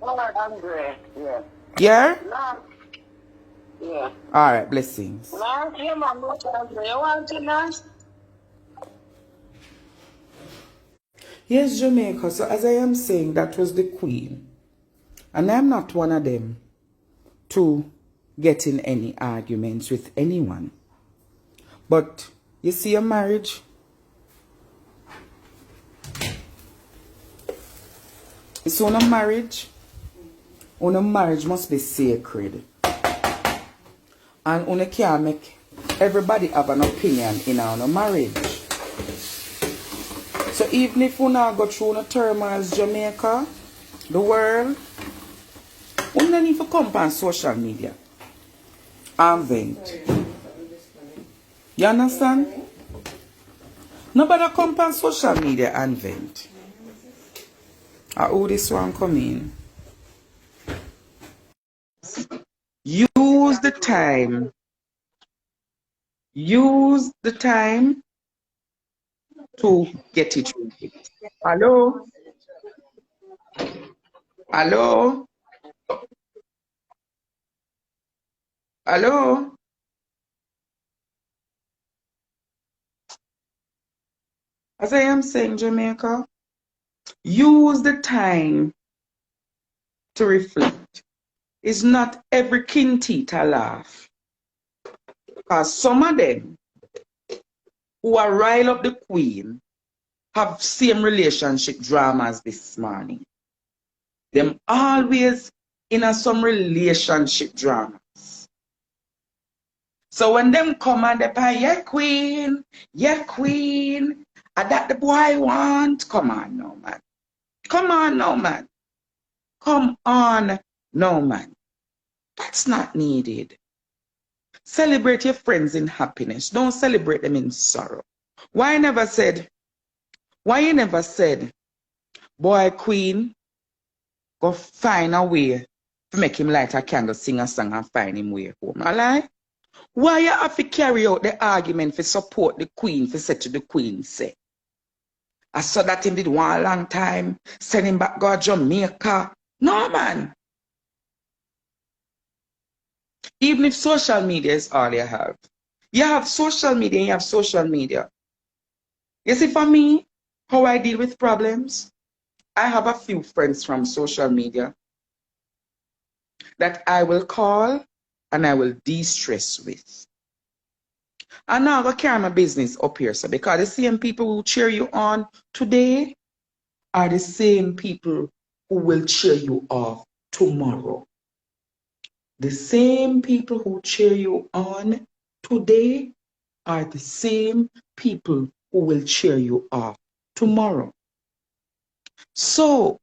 Oh, I'm great. Yeah. Yeah? No. Yeah. Alright, blessings. No, you mom, you want to know? Yes, Jamaica. So as I am saying, that was the Queen. And I'm not one of them to get in any arguments with anyone. But you see a marriage, it's on a marriage must be sacred. And you can't make everybody have an opinion in our marriage. So even if you not go through the turmoils, Jamaica, the world, you don't need to come on social media and vent. You understand? Nobody come on social media and vent. How this one come in? Use the time. Use the time to get it right. Hello? Hello? Hello? As I am saying, Jamaica, use the time to reflect. It's not every king teeter laugh. Because some of them who are rile up the queen have same relationship dramas this morning. Them always in some relationship dramas. So when them come and they buy, yeah, queen, and that the boy want, come on no man. Come on no man. Come on no man. That's not needed. Celebrate your friends in happiness. Don't celebrate them in sorrow. Why you never said, boy, queen, go find a way to make him light a candle, sing a song, and find him way home. All right? Why you have to carry out the argument for support the queen, for say to the queen, say? I saw that him did one long time, send him back go to Jamaica. No, man. Even if social media is all you have social media and you have social media. You see, for me, how I deal with problems, I have a few friends from social media that I will call and I will de-stress with. And now I go carry my business up here, so because the same people who cheer you on today are the same people who will cheer you off tomorrow. The same people who cheer you on today are the same people who will cheer you off tomorrow. So,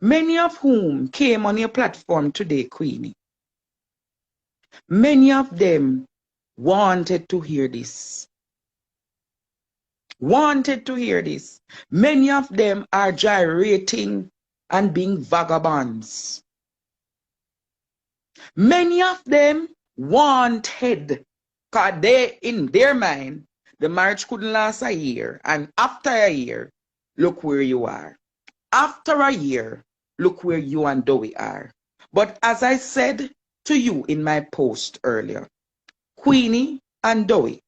many of whom came on your platform today, Queenie, many of them wanted to hear this. Wanted to hear this. Many of them are gyrating and being vagabonds. Many of them wanted, because they, in their mind, the marriage couldn't last a year. And after a year, look where you are. After a year, look where you and Dewie are. But as I said to you in my post earlier, Queenie and Dewie,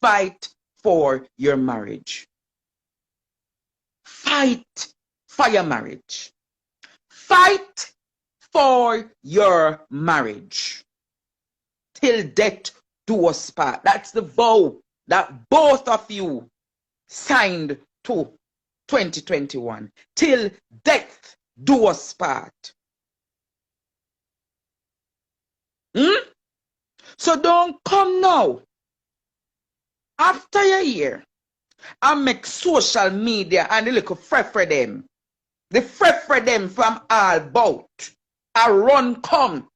fight for your marriage. Fight for your marriage. Fight for your marriage. Till death do us part. That's the vow that both of you signed to 2021. Till death do us part. So don't come now, after a year, and make social media and the little for them. The for them from all bout. I run come.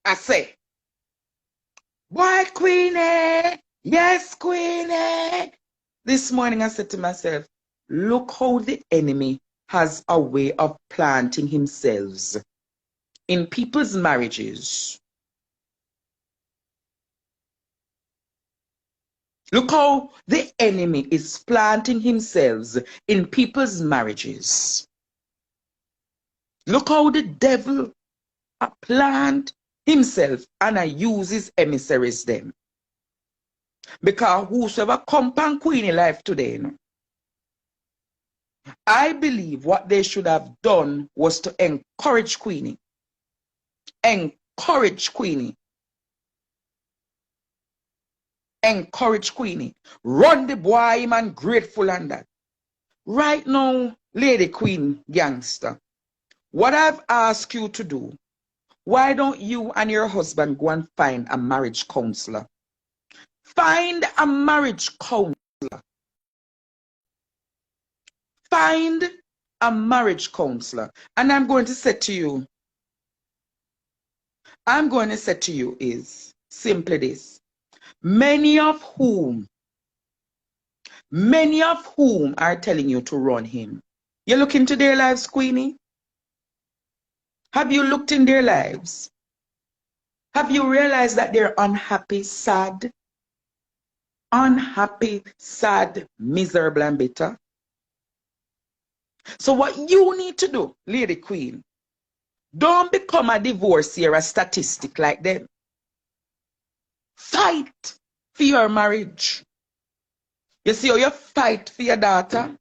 I say, boy, Queenie, yes, Queenie. This morning I said to myself, look how the enemy has a way of planting himself in people's marriages. Look how the enemy is planting himself in people's marriages. Look how the devil plant himself and uses emissaries them. Because whosoever come upon Queenie life today, I believe what they should have done was to encourage Queenie. Encourage Queenie. Encourage Queenie. Run the boy, man, grateful and that. Right now, Lady Queen Gangster, what I've asked you to do, why don't you and your husband go and find a marriage counselor? Find a marriage counselor. Find a marriage counselor. And I'm going to say to you is simply this. Many of whom are telling you to run him. You look into their lives, Queenie? Have you looked in their lives? Have you realized that they're unhappy, sad? Unhappy, sad, miserable, and bitter? So what you need to do, Lady Queen, don't become a divorcee or a statistic like them. Fight for your marriage. You see how you fight for your daughter?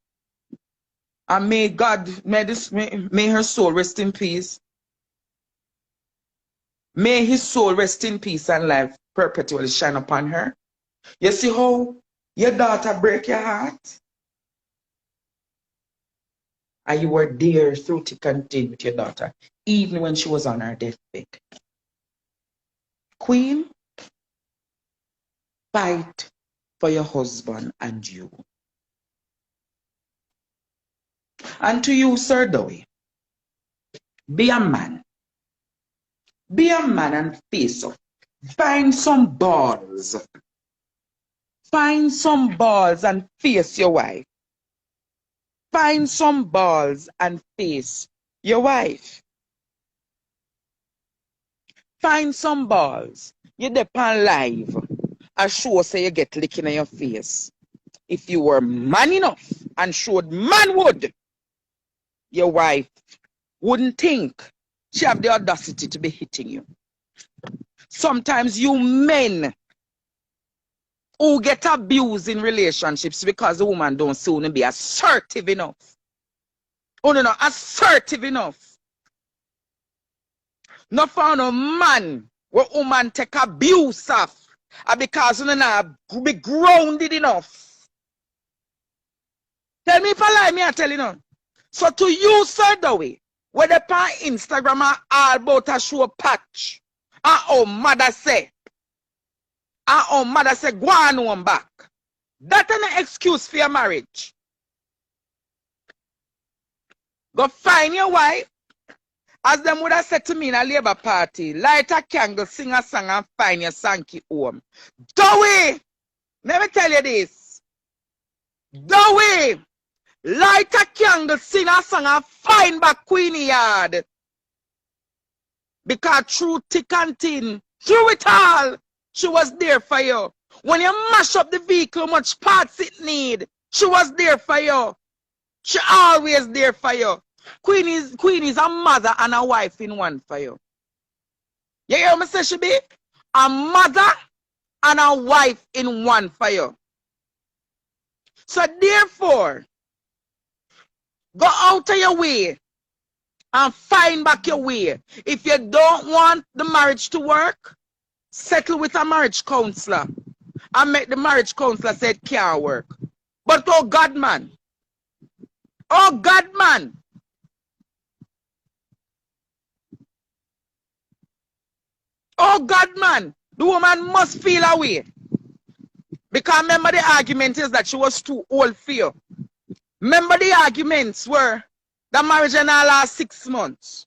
And may God, may her soul rest in peace. May his soul rest in peace and life perpetually shine upon her. You see how your daughter break your heart? And you were there through thick and thin with your daughter, even when she was on her deathbed. Queen, fight for your husband and you. And to you, Sir Dewie, be a man. Be a man and face up. Find some balls. Find some balls and face your wife. Find some balls and face your wife. Find some balls. You depend live. I sure say you get licking in your face. If you were man enough and showed manhood, your wife wouldn't think she have the audacity to be hitting you. Sometimes you men who get abused in relationships because the woman don't soon be assertive enough. Oh no, assertive enough. Not for no man where woman take abuse of because you not be grounded enough. Tell me if I lie, me I tell you no. So to you, Sir Dewie, whether on Instagram are all about a show patch, and our mother say, go on home back. That's an excuse for your marriage. Go find your wife, as them would have said to me in a labor party, light a candle, sing a song, and find your Sankey home. Dewie, let me tell you this. Dewie, light a candle, sing a song, and find back Queenie yard. Because through thick and thin, through it all, she was there for you. When you mash up the vehicle, much parts it need, she was there for you. She always there for you. Queen is a mother and a wife in one for you. You hear me say she be? A mother and a wife in one for you. So therefore, go out of your way and find back your way. If you don't want the marriage to work, settle with a marriage counselor and make the marriage counselor say it can't work. But oh God, man. Oh God, man. Oh God, man. The woman must feel away. Because remember the argument is that she was too old for you. Remember the arguments were the marriage in our last 6 months.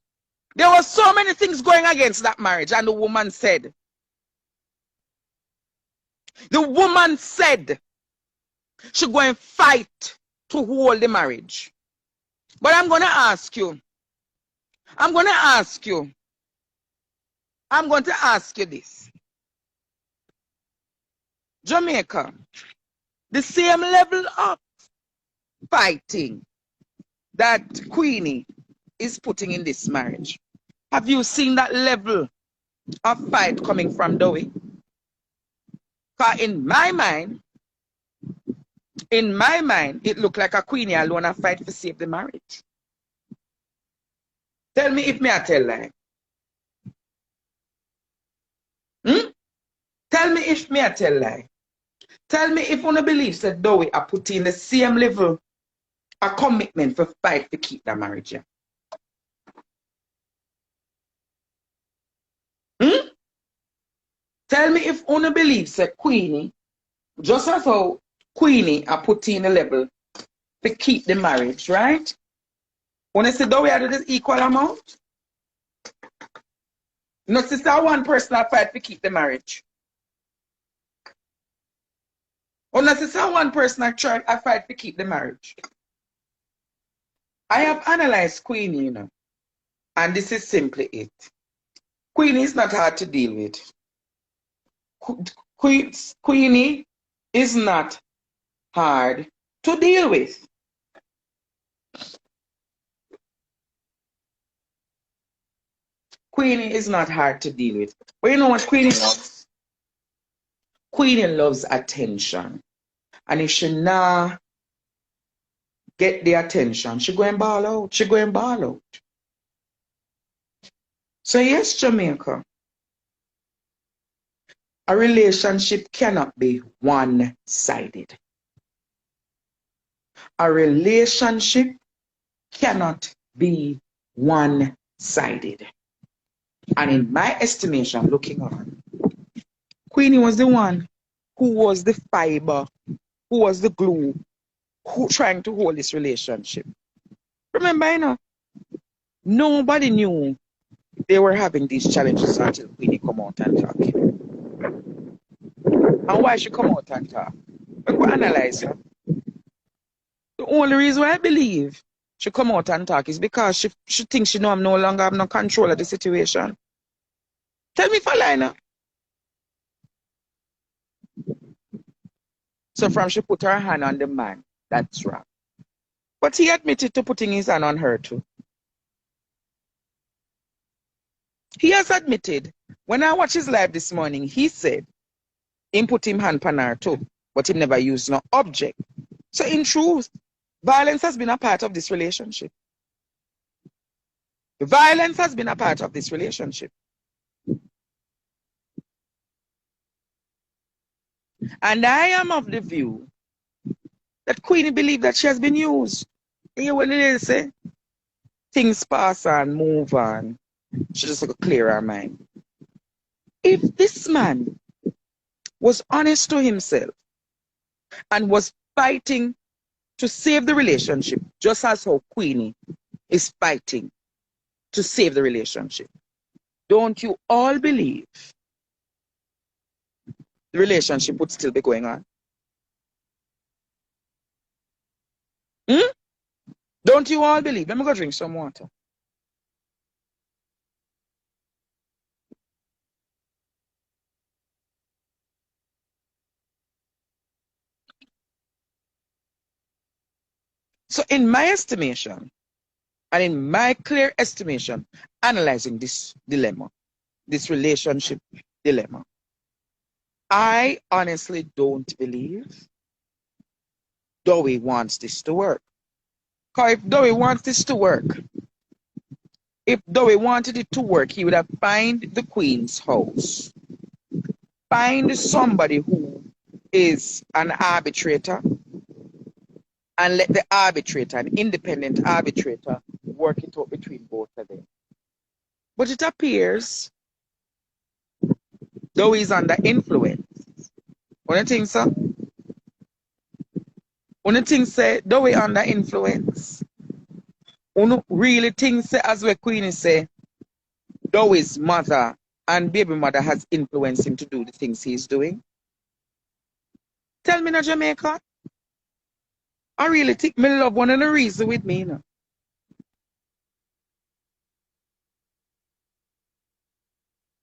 There were so many things going against that marriage, and the woman said she go and fight to hold the marriage. But I'm going to ask you this. Jamaica, the same level of fighting that Queenie is putting in this marriage. Have you seen that level of fight coming from Dewie? Because in my mind, it looked like a Queenie alone a fight to save the marriage. Tell me if me I tell lie. Tell me if me I tell lie. Tell me if one believes that Dewie are putting the same level of commitment for fight to keep that marriage. Yeah? Tell me if one believes that Queenie, just as how Queenie are putting the level to keep the marriage, right? When I say Dewie are the equal amount, no sister one person a fight to keep the marriage. When I sister one person a fight to keep the marriage. I have analyzed Queenie, you know, and this is simply it. Queenie is not hard to deal with. Queenie is not hard to deal with. Queenie is not hard to deal with. But you know what Queenie loves? Queenie loves attention. And if she not get the attention, she go and ball out. She go and ball out. So yes, Jamaica, a relationship cannot be one-sided. A relationship cannot be one-sided. And in my estimation, looking on, Queenie was the one who was the fiber, who was the glue, who trying to hold this relationship. Remember, you know, nobody knew they were having these challenges until Queenie come out and talk. And why she come out and talk? We could analyze her. The only reason why I believe she come out and talk is because she thinks she know I'm no longer have no control of the situation. Tell me if I lie now. So from she put her hand on the man, that's wrong. But he admitted to putting his hand on her too. He has admitted. When I watched his live this morning, he said him put him hand on her too, but he never used no object. So in truth, violence has been a part of this relationship. Violence has been a part of this relationship. And I am of the view that Queenie believes that she has been used. You hear what it is, say? Things pass on, move on. She just got to clear her mind. If this man was honest to himself and was fighting to save the relationship, just as how Queenie is fighting to save the relationship, don't you all believe the relationship would still be going on? Don't you all believe? Let me go drink some water. So in my estimation, and in my clear estimation, analyzing this dilemma, this relationship dilemma, I honestly don't believe Dewie wants this to work. Because if Dewie wants this to work, if Dewie wanted it to work, he would have find the Queen's house. Find somebody who is an arbitrator and let the arbitrator, an independent arbitrator, work it out between both of them. But it appears Dewie is under influence. What do you think, sir? What do you think, say, Dewie under influence? Who really think, say, as we Queenie say, Dewey's mother and baby mother has influenced him to do the things he's doing? Tell me now, Jamaica. I really think me love one of the reason with me, you know.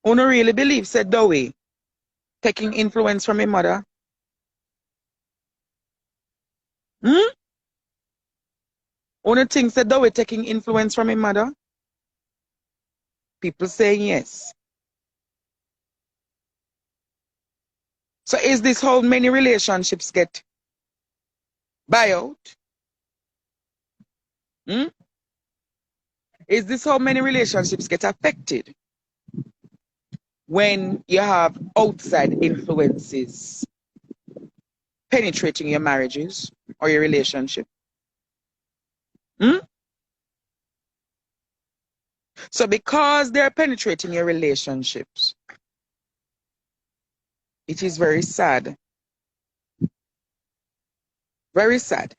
Who no really believe, said Dewie taking influence from his mother? Hmm? Only thing said Dewie taking influence from his mother. People saying yes. So is this how many relationships get buyout? Hmm? Is this how many relationships get affected when you have outside influences penetrating your marriages or your relationship? Hmm? So because they're penetrating your relationships, it is very sad. Very sad.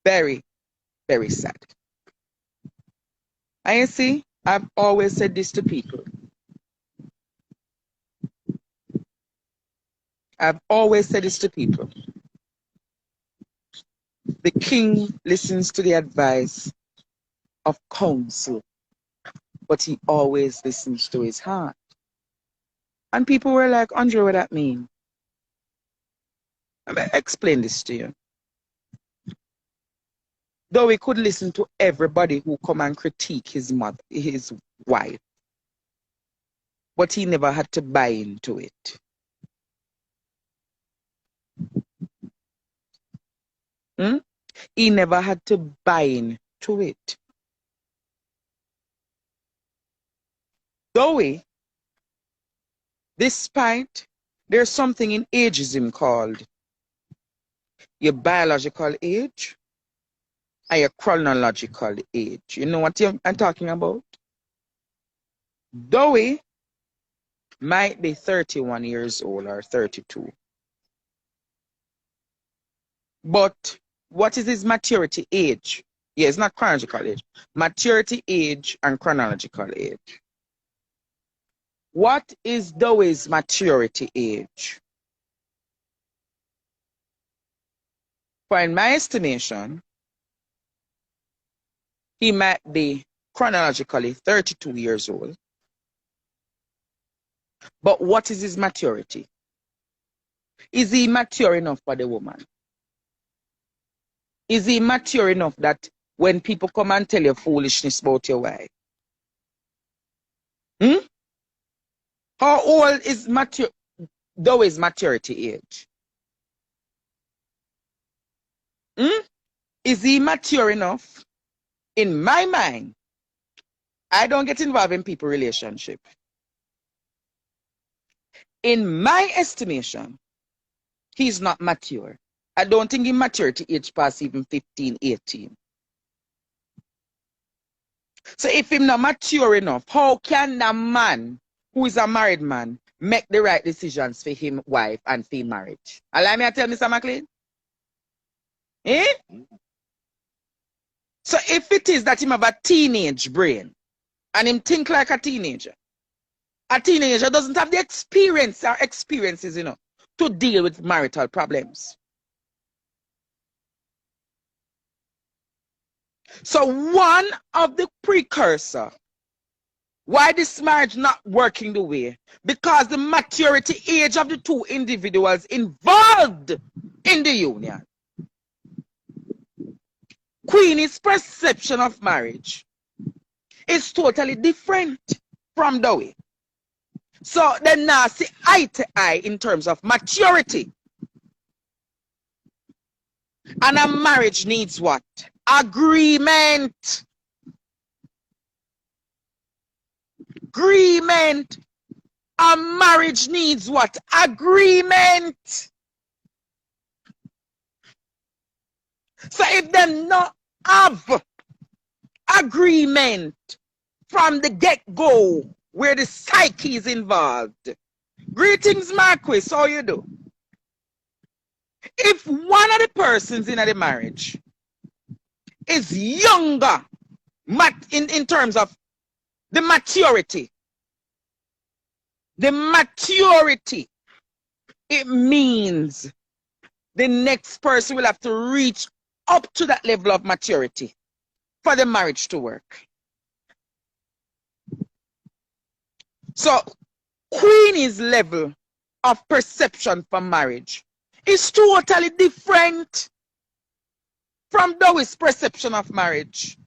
Very, very sad. And you see, I've always said this to people. I've always said this to people. The king listens to the advice of counsel, but he always listens to his heart. And people were like, Andre, what that mean? Let me explain this to you. Though he could listen to everybody who come and critique his mother, his wife, but he never had to buy into it. Hmm? He never had to buy into it. Though despite there's something in ageism called your biological age and your chronological age. You know what I'm talking about? Dewie might be 31 years old or 32. But what is his maturity age? Yeah, it's not chronological age. Maturity age and chronological age. What is Dewey's maturity age? For in my estimation, he might be chronologically 32 years old. But what is his maturity? Is he mature enough for the woman? Is he mature enough that when people come and tell you foolishness about your wife? Hmm? How old is Dewey's maturity age? Hmm? Is he mature enough? In my mind, I don't get involved in people relationship. In my estimation, he's not mature. I don't think his maturity age past even 15, 18. So if he's not mature enough, how can a man who is a married man make the right decisions for him wife and for him marriage? Allow me to tell Mr. McLean? Eh? So if it is that him have a teenage brain and him think like a teenager doesn't have the experience or experiences, to deal with marital problems. So one of the precursor why this marriage not working the way, because the maturity age of the two individuals involved in the union. Queenie's perception of marriage is totally different from Dewie. So they now see eye to eye in terms of maturity. And a marriage needs what? Agreement. Agreement. A marriage needs what? Agreement. So if they not have agreement from the get-go where the psyche is involved. Greetings, Marquis. How you do? If one of the persons in the marriage is younger in terms of the maturity, it means the next person will have to reach up to that level of maturity for the marriage to work. So Queenie's level of perception for marriage is totally different from Dewey's perception of marriage.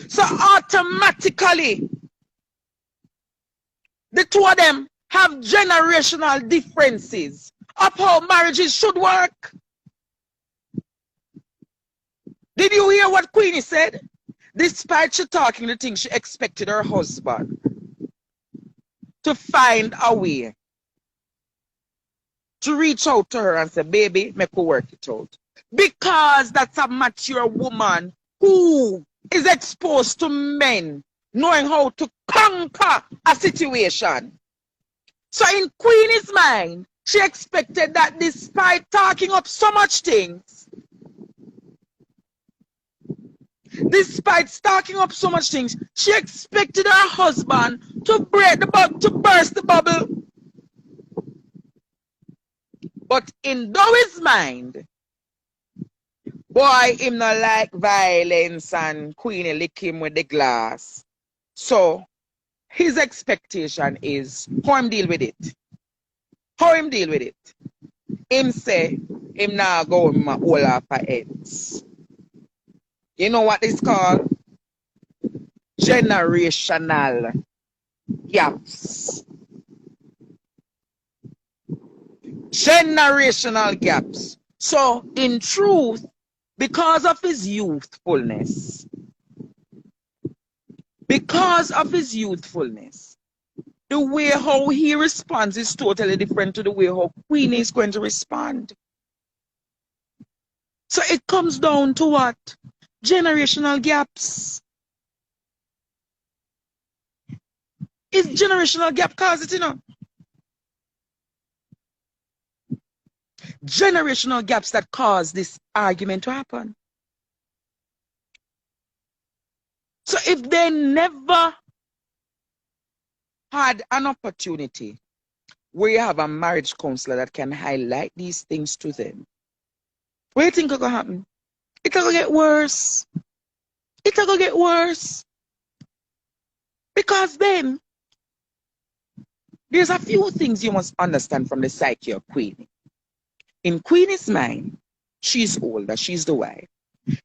So automatically, the two of them have generational differences of how marriages should work. Did you hear what Queenie said? Despite she talking the thing, she expected her husband to find a way to reach out to her and say, baby, make her work it out. Because that's a mature woman who is exposed to men knowing how to conquer a situation. So in Queenie's mind, she expected that despite talking up so much things, she expected her husband to break the bubble, to burst the bubble. But in Dewey's mind, boy, him not like violence and Queenie lick him with the glass. So his expectation is how him deal with it. How him deal with it? Him say, him now go him all off her heads. You know what it's called? Generational gaps. Generational gaps. So in truth, because of his youthfulness, the way how he responds is totally different to the way how Queenie is going to respond. So it comes down to what? Generational gaps. It's generational gap cause it, you know. Generational gaps that cause this argument to happen. So if they never had an opportunity where you have a marriage counselor that can highlight these things to them, what do you think is going to happen? It's going to get worse. It's going to get worse. Because then, there's a few things you must understand from the psyche of Queenie. In Queenie's mind, she's older, she's the wife.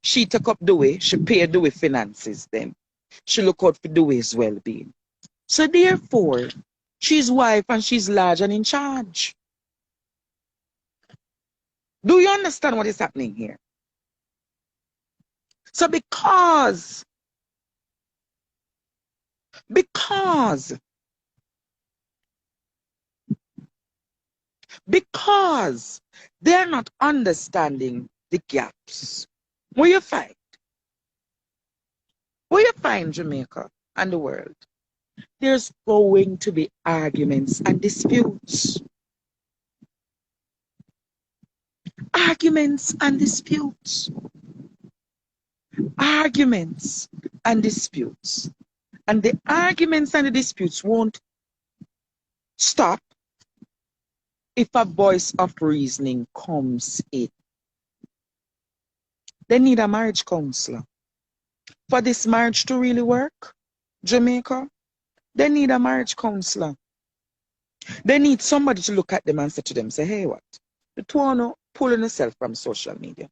She took up Dewie, she paid Dewie finances then. She look out for Dewey's well-being. So therefore, she's wife and she's large and in charge. Do you understand what is happening here? So because they're not understanding the gaps, what you find? What you find, Jamaica and the world? There's going to be arguments and disputes. Arguments and disputes. Arguments and disputes. And the arguments and the disputes won't stop if a voice of reasoning comes in. They need a marriage counselor. For this marriage to really work, Jamaica, they need a marriage counselor. They need somebody to look at them and say to them, say, hey, what? The two are pulling yourself from social media.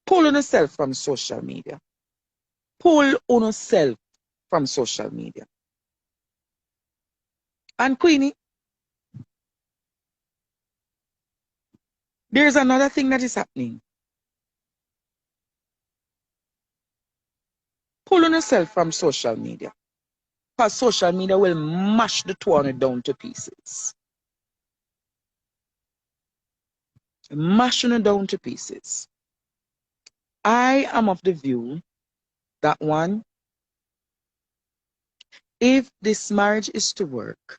Pull on yourself from social media. Pull on yourself from social media. And Queenie, there's another thing that is happening. Pull on yourself from social media. Because social media will mash the two on it down to pieces. Mashing it down to pieces. I am of the view that one, if this marriage is to work,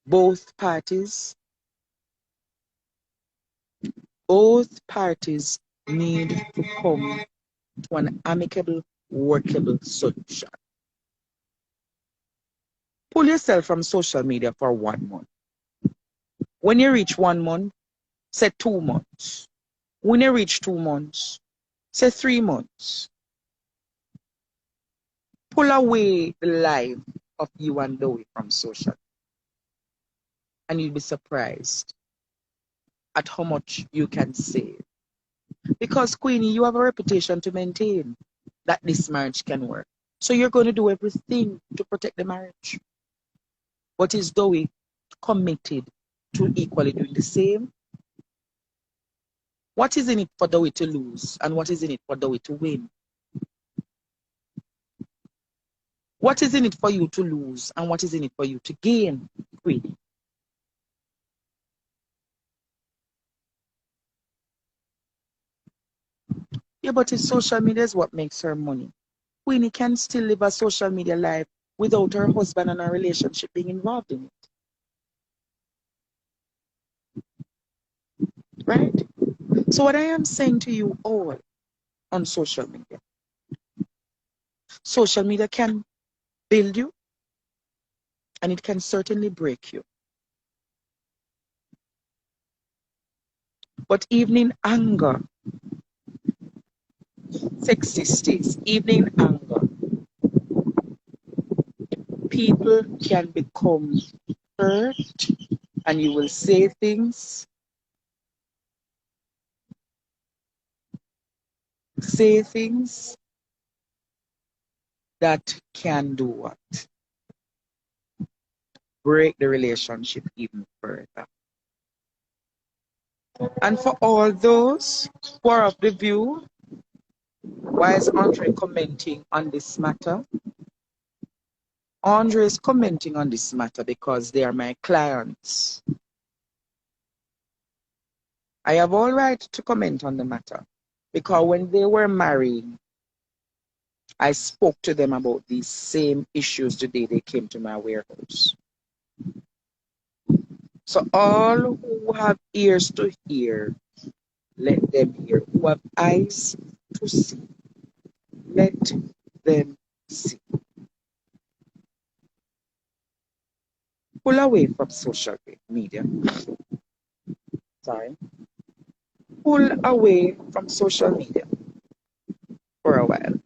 both parties need to come to an amicable, workable solution. Pull yourself from social media for 1 month. When you reach 1 month, say 2 months. When you reach 2 months, say 3 months. Pull away the life of you and Dewie from social. And you'll be surprised at how much you can save. Because, Queenie, you have a reputation to maintain that this marriage can work. So you're going to do everything to protect the marriage. But is Dewie committed to equally doing the same? What is in it for Dewie to lose and what is in it for Dewie to win? What is in it for you to lose and what is in it for you to gain, Queenie? Yeah, but his social media is what makes her money. Queenie can still live a social media life without her husband and her relationship being involved in it. Right? So what I am saying to you all on social media can build you and it can certainly break you. But evening anger, sexist evening anger, people can become hurt and you will say things that can do what? Break the relationship even further. And for all those who are of the view, why is Andre commenting on this matter? Andre is commenting on this matter because they are my clients. I have all right to comment on the matter because when they were married, I spoke to them about these same issues the day they came to my warehouse. So all who have ears to hear, let them hear. Who have eyes to see, let them see. Pull away from social media. Sorry. Pull away from social media for a while.